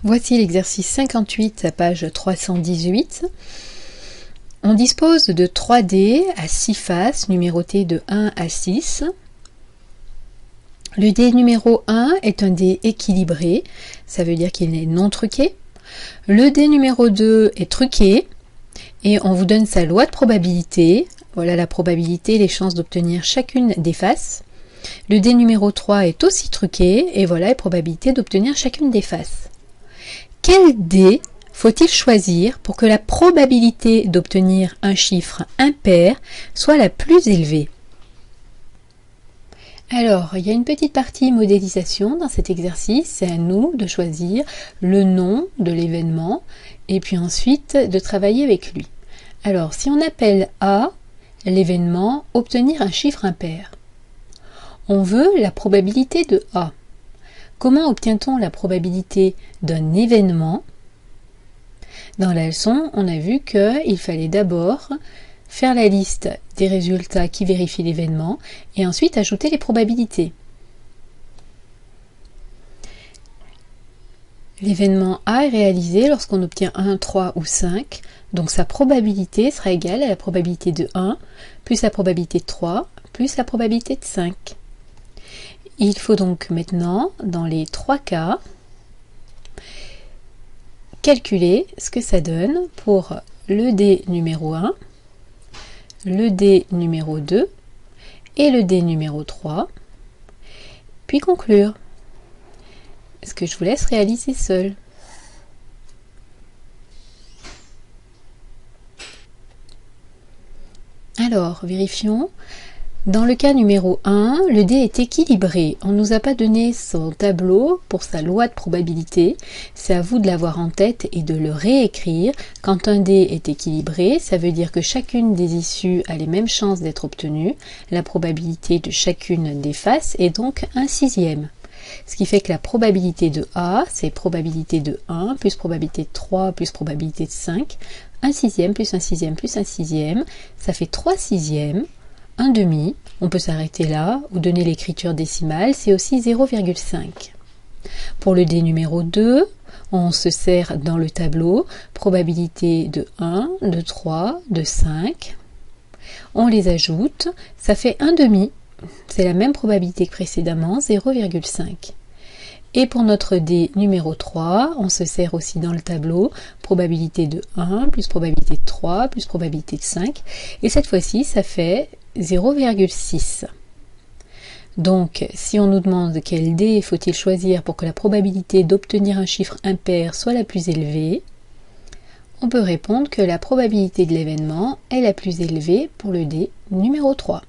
Voici l'exercice 58 à page 318. On dispose de 3 dés à 6 faces, numérotés de 1 à 6. Le dé numéro 1 est un dé équilibré, ça veut dire qu'il est non truqué. Le dé numéro 2 est truqué et on vous donne sa loi de probabilité. Voilà la probabilité, les chances d'obtenir chacune des faces. Le dé numéro 3 est aussi truqué et voilà la probabilité d'obtenir chacune des faces. Quel dé faut-il choisir pour que la probabilité d'obtenir un chiffre impair soit la plus élevée? Alors, il y a une petite partie modélisation dans cet exercice, c'est à nous de choisir le nom de l'événement et puis ensuite de travailler avec lui. Alors, si on appelle A l'événement obtenir un chiffre impair, on veut la probabilité de A. Comment obtient-on la probabilité d'un événement? Dans la leçon, on a vu qu'il fallait d'abord faire la liste des résultats qui vérifient l'événement et ensuite ajouter les probabilités. L'événement A est réalisé lorsqu'on obtient 1, 3 ou 5, donc sa probabilité sera égale à la probabilité de 1 plus la probabilité de 3 plus la probabilité de 5. Il faut donc maintenant, dans les 3 cas, calculer ce que ça donne pour le dé numéro 1, le dé numéro 2 et le dé numéro 3, puis conclure. Ce que je vous laisse réaliser seul. Alors, vérifions. Dans le cas numéro 1, le dé est équilibré. On ne nous a pas donné son tableau pour sa loi de probabilité. C'est à vous de l'avoir en tête et de le réécrire. Quand un dé est équilibré, ça veut dire que chacune des issues a les mêmes chances d'être obtenue. La probabilité de chacune des faces est donc 1/6. Ce qui fait que la probabilité de A, c'est probabilité de 1 plus probabilité de 3 plus probabilité de 5. 1/6 plus 1/6 plus 1/6, ça fait 3/6. 1/2, on peut s'arrêter là ou donner l'écriture décimale, c'est aussi 0,5. Pour le dé numéro 2, on se sert dans le tableau, probabilité de 1, de 3, de 5. On les ajoute, ça fait 1/2, c'est la même probabilité que précédemment, 0,5. Et pour notre dé numéro 3, on se sert aussi dans le tableau, probabilité de 1 plus probabilité de 3 plus probabilité de 5. Et cette fois-ci, ça fait 0,6. Donc, si on nous demande quel dé faut-il choisir pour que la probabilité d'obtenir un chiffre impair soit la plus élevée, on peut répondre que la probabilité de l'événement est la plus élevée pour le dé numéro 3.